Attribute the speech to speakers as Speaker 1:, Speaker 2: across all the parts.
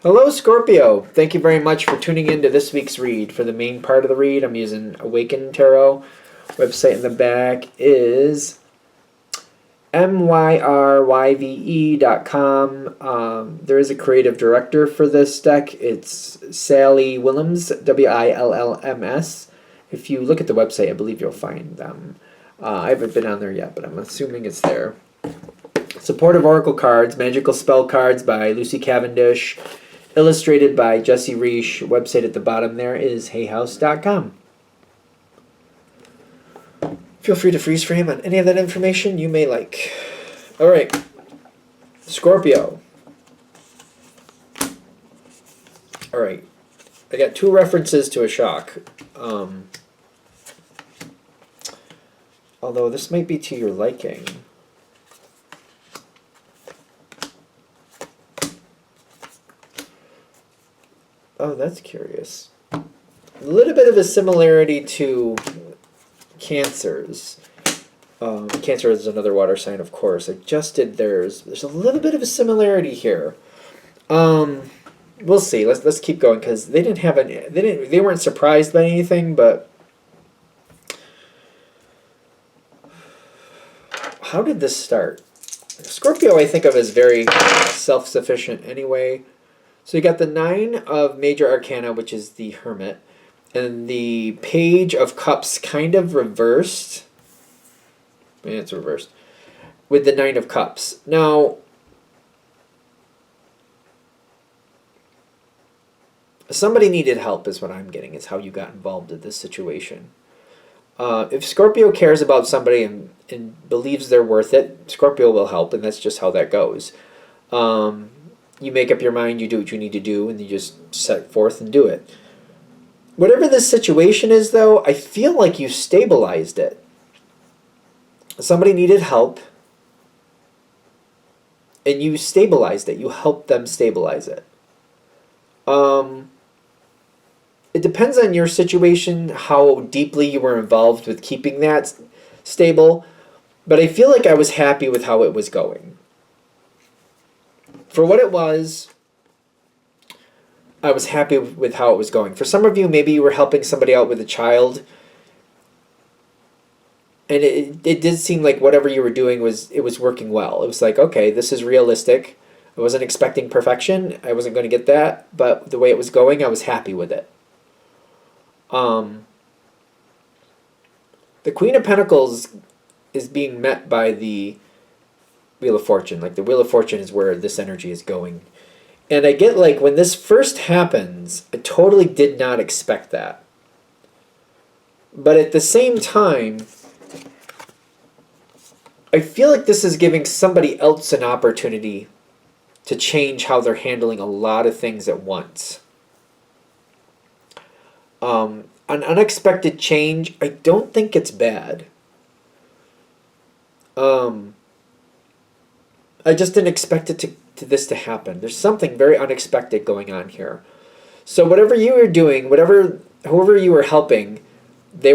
Speaker 1: Hello, Scorpio. Thank you very much for tuning in to this week's read. For the main part of the read, I'm using Awaken Tarot. Website in the back is myryve.com. There is a creative director for this deck. It's Sally Willems, Willms. If you look at the website, I believe you'll find them. I haven't been on there yet, but I'm assuming it's there. Supportive Oracle cards, Magical Spell cards by Lucy Cavendish, illustrated by Jesse Reish. Website at the bottom there is hayhouse.com. Feel free to freeze frame on any of that information you may like. All right, Scorpio. All right, I got two references to a shock. Although this might be to your liking. Oh, that's curious. A little bit of a similarity to Cancers. Cancer is another water sign, of course. I just did theirs. There's a little bit of a similarity here. We'll see. Let's keep going because they didn't have any. They weren't surprised by anything, but how did this start? Scorpio, I think of as very self-sufficient anyway. So you got the 9 of Major Arcana, which is the Hermit, and the Page of Cups kind of reversed. Yeah, it's reversed. With the 9 of Cups. Now, somebody needed help is what I'm getting, is how you got involved in this situation. If Scorpio cares about somebody and believes they're worth it, Scorpio will help, and that's just how that goes. You make up your mind, you do what you need to do, and you just set forth and do it. Whatever this situation is, though, I feel like you stabilized it. Somebody needed help, and you stabilized it. You helped them stabilize it. It depends on your situation, how deeply you were involved with keeping that stable, but I feel like I was happy with how it was going. For what it was, I was happy with how it was going. For some of you, maybe you were helping somebody out with a child, and it did seem like whatever you were doing was working well. It was like, okay, this is realistic. I wasn't expecting perfection. I wasn't going to get that, but the way it was going, I was happy with it. The Queen of Pentacles is being met by the Wheel of Fortune. Like the Wheel of Fortune is where this energy is going. And I get like when this first happens, I totally did not expect that. But at the same time, I feel like this is giving somebody else an opportunity to change how they're handling a lot of things at once. An unexpected change, I don't think it's bad. I just didn't expect it to this to happen. There's something very unexpected going on here. So whatever you were doing, whoever you were helping, they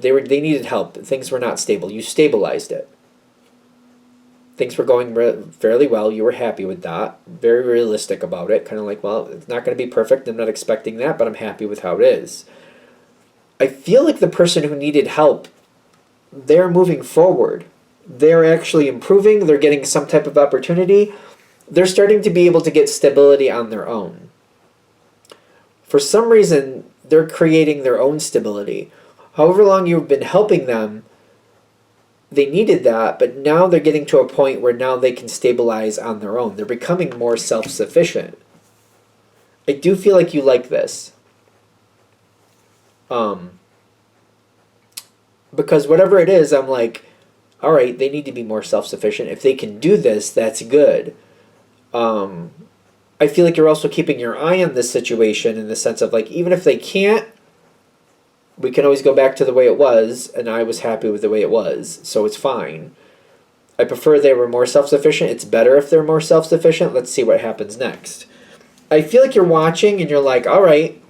Speaker 1: needed help. Things were not stable. You stabilized it. Things were going fairly well. You were happy with that. Very realistic about it. Kind of like, well, it's not going to be perfect. I'm not expecting that, but I'm happy with how it is. I feel like the person who needed help, they're moving forward. They're actually improving. They're getting some type of opportunity. They're starting to be able to get stability on their own. For some reason, they're creating their own stability. However long you've been helping them, they needed that, but now they're getting to a point where now they can stabilize on their own. They're becoming more self-sufficient. I do feel like you like this. Because whatever it is, I'm like, all right, they need to be more self-sufficient. If they can do this, that's good. I feel like you're also keeping your eye on this situation in the sense of like, even if they can't, we can always go back to the way it was, and I was happy with the way it was, so it's fine. I prefer they were more self-sufficient. It's better if they're more self-sufficient. Let's see what happens next. I feel like you're watching and you're like, all right,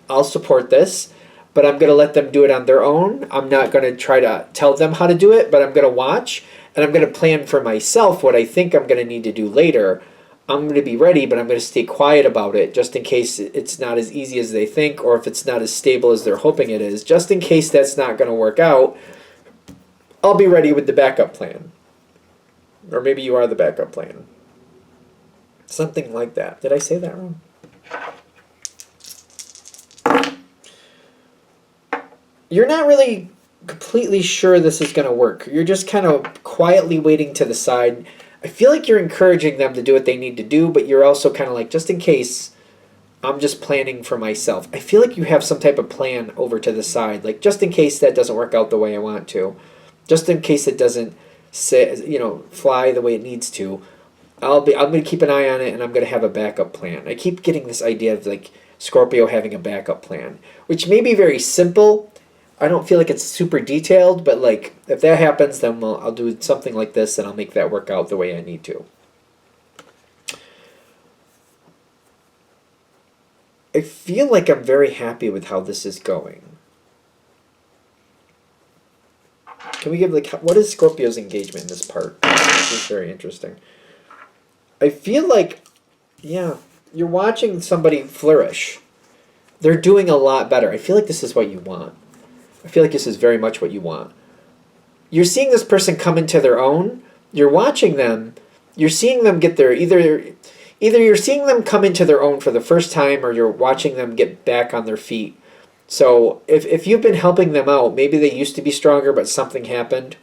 Speaker 1: I'll support this, but I'm going to let them do it on their own. I'm not going to try to tell them how to do it, but I'm going to watch, and I'm going to plan for myself what I think I'm going to need to do later. I'm going to be ready, but I'm going to stay quiet about it just in case it's not as easy as they think, or if it's not as stable as they're hoping it is. Just in case that's not going to work out, I'll be ready with the backup plan. Or maybe you are the backup plan. Something like that. Did I say that wrong? You're not really completely sure this is going to work. You're just kind of quietly waiting to the side. I feel like you're encouraging them to do what they need to do, but you're also kind of like, just in case, I'm just planning for myself. I feel like you have some type of plan over to the side, like just in case that doesn't work out the way I want to. Just in case it doesn't fly the way it needs to. I'm going to keep an eye on it, and I'm going to have a backup plan. I keep getting this idea of like Scorpio having a backup plan, which may be very simple. I don't feel like it's super detailed, but like if that happens, then I'll do something like this, and I'll make that work out the way I need to. I feel like I'm very happy with how this is going. Can we give what is Scorpio's engagement in this part? This is very interesting. I feel like, yeah, you're watching somebody flourish. They're doing a lot better. I feel like this is what you want. I feel like this is very much what you want. You're seeing this person come into their own. You're watching them. You're seeing them get their either you're seeing them come into their own for the first time, or you're watching them get back on their feet. So if you've been helping them out, maybe they used to be stronger, but something happened.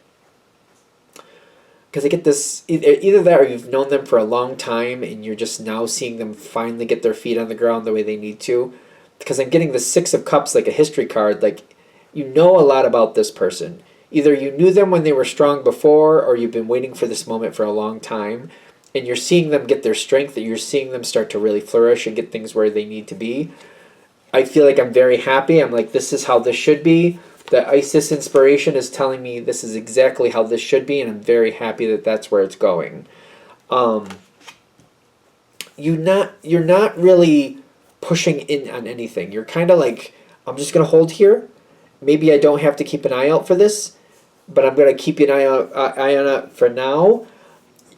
Speaker 1: Because I get this, either that or you've known them for a long time and you're just now seeing them finally get their feet on the ground the way they need to. Because I'm getting the Six of Cups like a history card. Like, you know a lot about this person. Either you knew them when they were strong before, or you've been waiting for this moment for a long time. And you're seeing them get their strength, that you're seeing them start to really flourish and get things where they need to be. I feel like I'm very happy. I'm like, this is how this should be. The Isis inspiration is telling me this is exactly how this should be, and I'm very happy that that's where it's going. You're not really pushing in on anything. You're kind of like, I'm just going to hold here. Maybe I don't have to keep an eye out for this, but I'm going to keep an eye on it for now.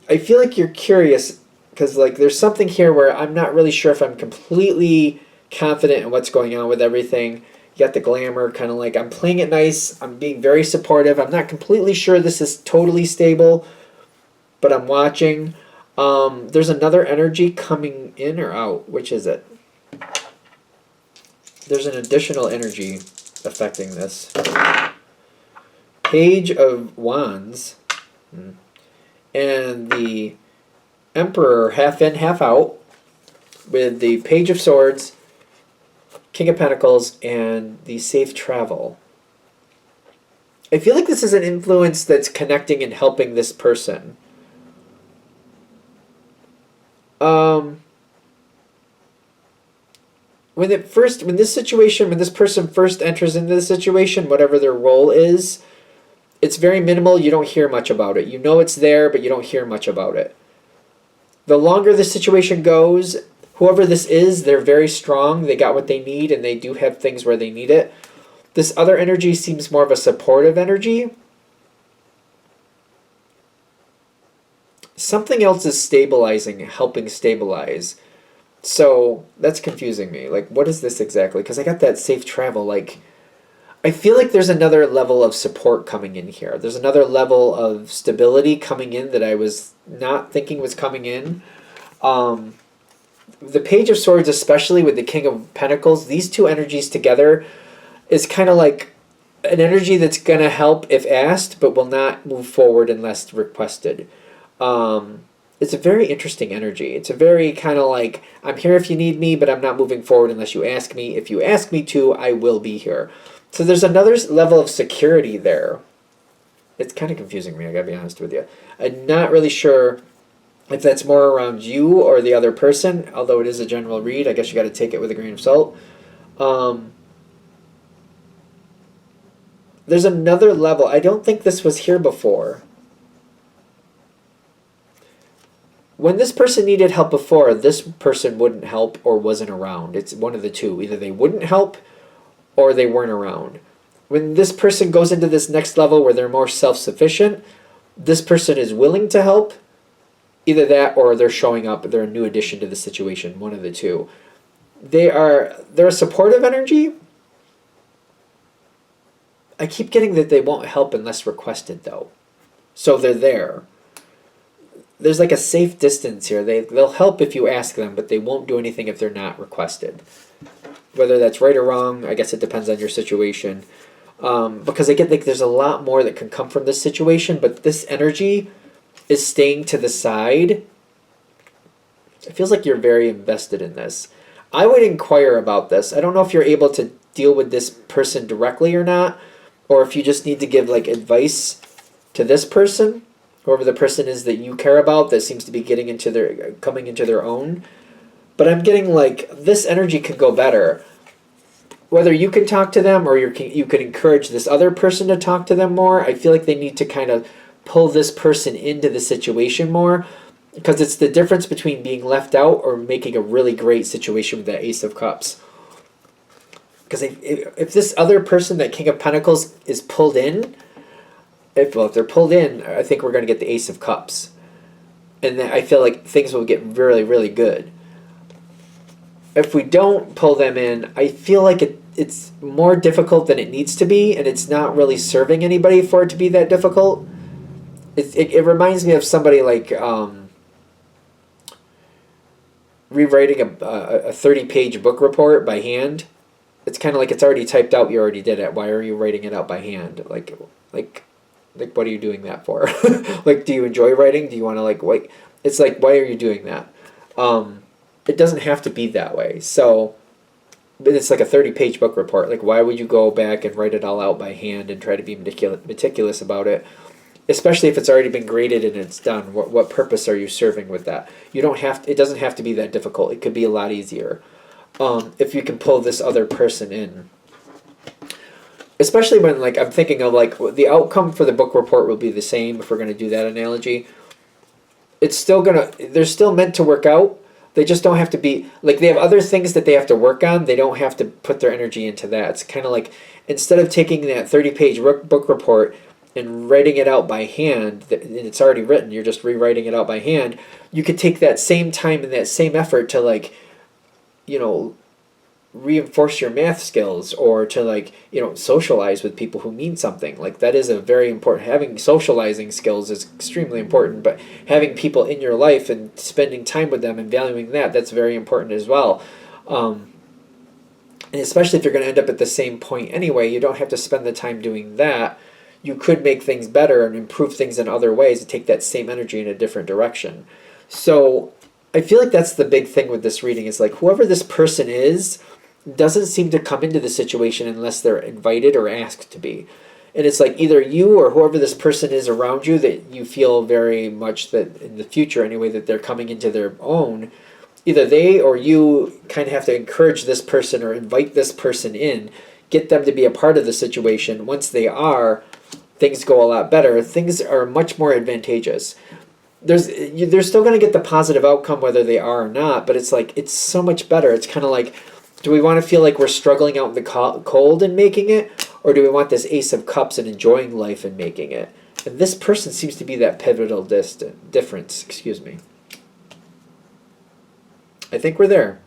Speaker 1: I feel like you're curious because like there's something here where I'm not really sure if I'm completely confident in what's going on with everything. You got the glamour, kind of like I'm playing it nice. I'm being very supportive. I'm not completely sure this is totally stable, but I'm watching. There's another energy coming in or out. Which is it? There's an additional energy affecting this. Page of Wands and the Emperor, half in, half out, with the Page of Swords, King of Pentacles, and the Safe Travel. I feel like this is an influence that's connecting and helping this person. When this person first enters into the situation, whatever their role is, it's very minimal. You don't hear much about it. You know it's there, but you don't hear much about it. The longer the situation goes, whoever this is, they're very strong. They got what they need, and they do have things where they need it. This other energy seems more of a supportive energy. Something else is stabilizing, helping stabilize. So that's confusing me. Like, what is this exactly? Because I got that safe travel. Like, I feel like there's another level of support coming in here. There's another level of stability coming in that I was not thinking was coming in. The Page of Swords, especially with the King of Pentacles, these two energies together is kind of like an energy that's going to help if asked, but will not move forward unless requested. It's a very interesting energy. It's a very kind of like, I'm here if you need me, but I'm not moving forward unless you ask me. If you ask me to, I will be here. So there's another level of security there. It's kind of confusing me, I gotta be honest with you. I'm not really sure if that's more around you or the other person, although it is a general read. I guess you gotta take it with a grain of salt. There's another level. I don't think this was here before. When this person needed help before, this person wouldn't help or wasn't around. It's one of the two. Either they wouldn't help or they weren't around. When this person goes into this next level where they're more self-sufficient, this person is willing to help Either that or they're showing up, they're a new addition to the situation, one of the two. They're a supportive energy. I keep getting that they won't help unless requested, though. So they're there. There's like a safe distance here. They'll help if you ask them, but they won't do anything if they're not requested. Whether that's right or wrong, I guess it depends on your situation. Because I get like there's a lot more that can come from this situation, but this energy is staying to the side. It feels like you're very invested in this. I would inquire about this. I don't know if you're able to deal with this person directly or not, or if you just need to give like advice to this person, whoever the person is that you care about that seems to be coming into their own. But I'm getting like this energy could go better. Whether you can talk to them or you could encourage this other person to talk to them more, I feel like they need to kind of pull this person into the situation more, because it's the difference between being left out or making a really great situation with that Ace of Cups. Because if this other person, that King of Pentacles, is pulled in, if they're pulled in, I think we're going to get the Ace of Cups. And then I feel like things will get really, really good. If we don't pull them in, I feel like it's more difficult than it needs to be, and it's not really serving anybody for it to be that difficult. It reminds me of somebody like rewriting a 30-page book report by hand. It's kind of like it's already typed out. You already did it. Why are you writing it out by hand? Like what are you doing that for? Like, do you enjoy writing? Do you want to like wait? It's like, why are you doing that? It doesn't have to be that way. So it's like a 30-page book report. Like, why would you go back and write it all out by hand and try to be meticulous about it? Especially if it's already been graded and it's done. What purpose are you serving with that? You don't have to, it doesn't have to be that difficult. It could be a lot easier if you can pull this other person in. Especially when, like, I'm thinking of like the outcome for the book report will be the same if we're going to do that analogy. It's still they're still meant to work out. They just don't have to be, like, they have other things that they have to work on. They don't have to put their energy into that. It's kind of like, instead of taking that 30-page book report and writing it out by hand, and it's already written, you're just rewriting it out by hand, you could take that same time and that same effort to, like, you know, reinforce your math skills, or to, like, you know, socialize with people who mean something. Like, that is a very important, having socializing skills is extremely important, but having people in your life and spending time with them and valuing that's very important as well. And especially if you're going to end up at the same point anyway, you don't have to spend the time doing that. You could make things better and improve things in other ways and take that same energy in a different direction. So I feel like that's the big thing with this reading, is like, whoever this person is doesn't seem to come into the situation unless they're invited or asked to be. And it's like either you or whoever this person is around you that you feel very much that in the future anyway that they're coming into their own, either they or you kind of have to encourage this person or invite this person in, get them to be a part of the situation. Once they are, things go a lot better. Things are much more advantageous. They're still going to get the positive outcome whether they are or not, but it's like, it's so much better. It's kind of like, do we want to feel like we're struggling out in the cold and making it? Or do we want this Ace of Cups and enjoying life and making it? And this person seems to be that pivotal difference. Excuse me. I think we're there.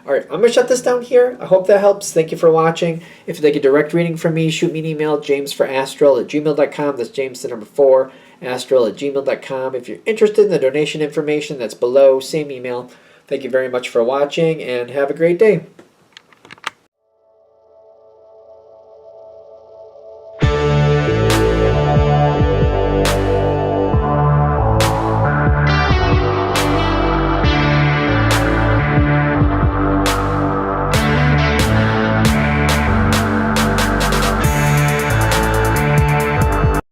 Speaker 1: All right, I'm going to shut this down here. I hope that helps. Thank you for watching. If you'd like a direct reading from me, shoot me an email, jamesforastral@gmail.com. That's James, the number 4, astral@gmail.com. If you're interested in the donation information, that's below. Same email. Thank you very much for watching, and have a great day.